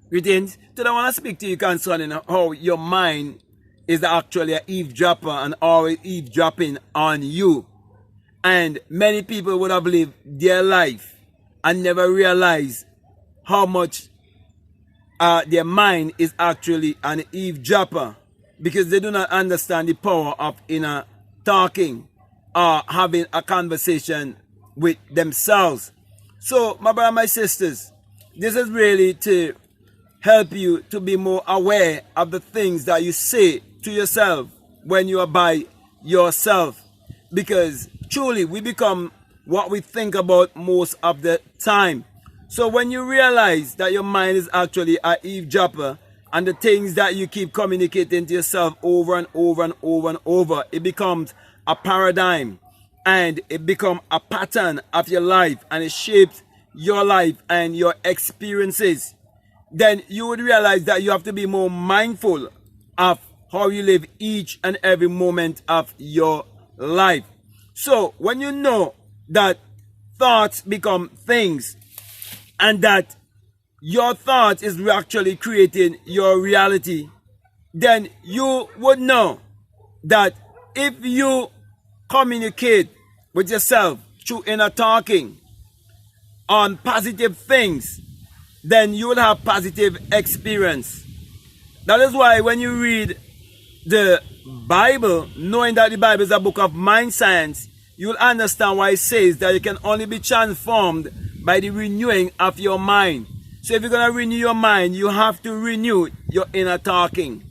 Greetings. Today I want to speak to you concerning how your mind is actually an eavesdropper and always eavesdropping on you. And many people would have lived their life and never realize how much their mind is actually an eavesdropper, because they do not understand the power of inner talking or having a conversation with themselves. So, my brothers and my sisters, this is really to help you to be more aware of the things that you say to yourself when you are by yourself, because truly we become what we think about most of the time. So when you realize that your mind is actually an eavesdropper and the things that you keep communicating to yourself over and over and over and over, it becomes a paradigm and it becomes a pattern of your life, and it shapes your life and your experiences. Then you would realize that you have to be more mindful of how you live each and every moment of your life. So when you know that thoughts become things and that your thought is actually creating your reality, then you would know that if you communicate with yourself through inner talking on positive things, then you will have positive experience. That is why when you read the Bible, knowing that the Bible is a book of mind science, you will understand why it says that you can only be transformed by the renewing of your mind. So if you're going to renew your mind, you have to renew your inner talking.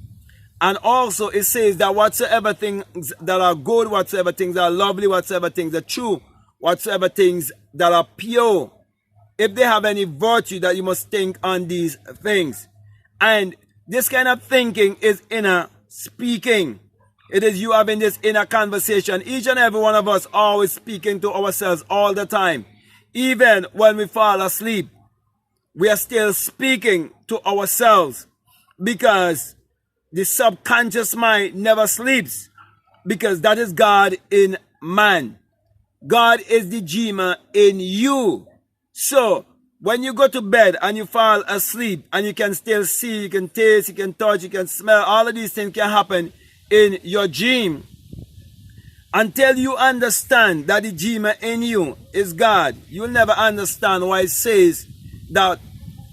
And also it says that whatsoever things that are good, whatsoever things are lovely, whatsoever things are true, whatsoever things that are pure, if they have any virtue, that you must think on these things. And this kind of thinking is inner speaking. It is you having this inner conversation. Each and every one of us always speaking to ourselves all the time. Even when we fall asleep, we are still speaking to ourselves, because the subconscious mind never sleeps, because that is God in man. God is the dreamer in you. So when you go to bed and you fall asleep and you can still see, you can taste, you can touch, you can smell, all of these things can happen in your dream. Until you understand that the dreamer in you is God, you'll never understand why it says that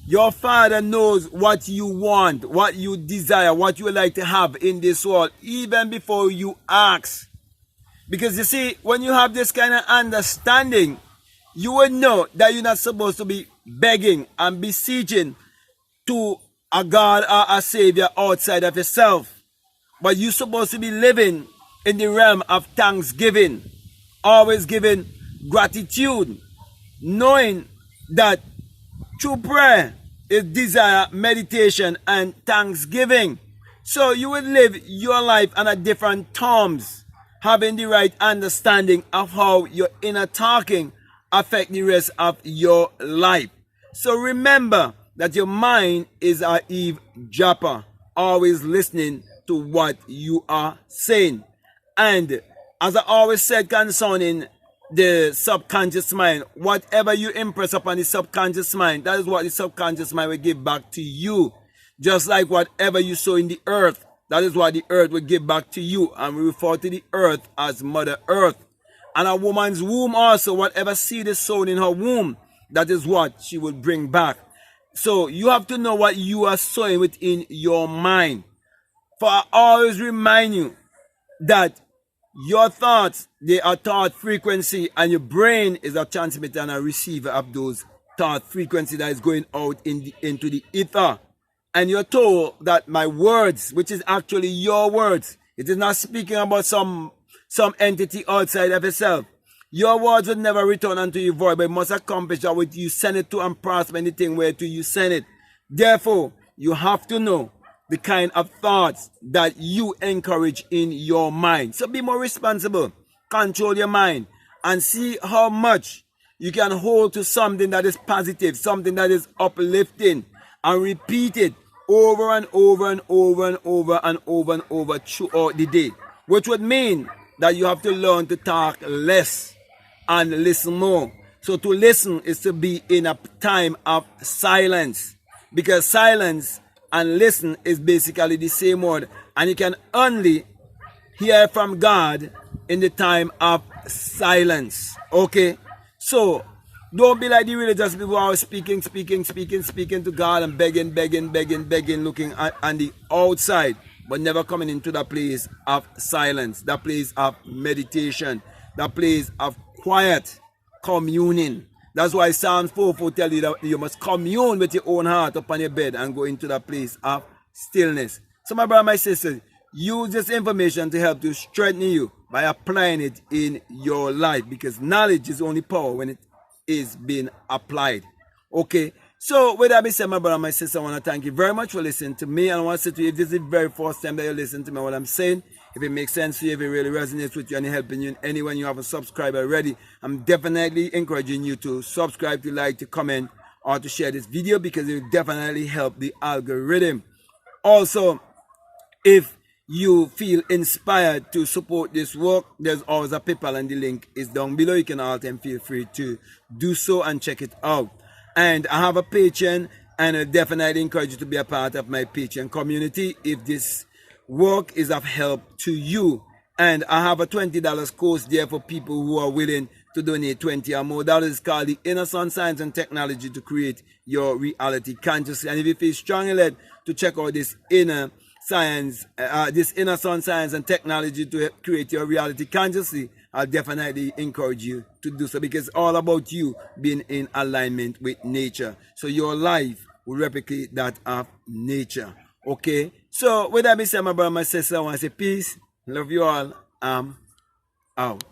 your Father knows what you want, what you desire, what you would like to have in this world, even before you ask. Because you see, when you have this kind of understanding, you will know that you're not supposed to be begging and beseeching to a God or a Savior outside of yourself. But you're supposed to be living in the realm of thanksgiving, always giving gratitude, knowing that true prayer is desire, meditation, and thanksgiving. So you will live your life on a different terms, having the right understanding of how your inner talking affect the rest of your life. So remember that your mind is an eavesdropper, always listening to what you are saying. And as I always said concerning the subconscious mind, whatever you impress upon the subconscious mind, that is what the subconscious mind will give back to you. Just like whatever you sow in the earth, that is what the earth will give back to you. And we refer to the earth as Mother Earth. And a woman's womb also, whatever seed is sown in her womb, that is what she will bring back. So you have to know what you are sowing within your mind. For I always remind you that your thoughts, they are thought frequency, and your brain is a transmitter and a receiver of those thought frequency that is going out into the ether. And you're told that my words, which is actually your words, it is not speaking about some entity outside of yourself. Your words would never return unto you void, but it must accomplish that which you send it to and prosper anything whereto you send it. Therefore, you have to know the kind of thoughts that you encourage in your mind. So be more responsible. Control your mind and see how much you can hold to something that is positive, something that is uplifting, and repeat it over and over and over and over and over and over throughout the day. Which would mean that you have to learn to talk less and listen more. So to listen is to be in a time of silence. because silence and listen is basically the same word, and you can only hear from God in the time of silence. Okay, so don't be like the religious people who are speaking to God and begging, looking on the outside, but never coming into the place of silence, the place of meditation, the place of quiet communing. That's why Psalms 4:4 tell you that you must commune with your own heart upon your bed and go into the place of stillness. So my brother, my sister, use this information to help to strengthen you by applying it in your life, because knowledge is only power when it is being applied. Okay, so with that being said, my brother, my sister, I want to thank you very much for listening to me, and I want to say to you, if this is the very first time that you listen to me, what I'm saying, if it makes sense to you, if it really resonates with you and helping you in any way, you haven't subscribed already, I'm definitely encouraging you to subscribe, to like, to comment, or to share this video, because it will definitely help the algorithm. Also, if you feel inspired to support this work, there's always a PayPal, and the link is down below. You can all time feel free to do so and check it out. And I have a Patreon, and I definitely encourage you to be a part of my Patreon community if this work is of help to you. And I have a $20 course there for people who are willing to donate $20 or more. That is called the Inner Sun Science and Technology to Create Your Reality Consciously. And if you feel strongly led to check out this inner sun science and technology to create your reality consciously, I'll definitely encourage you to do so, because it's all about you being in alignment with nature, so your life will replicate that of nature. Okay, so with that being said, my brother, my sister, I want to say peace, love you all, out.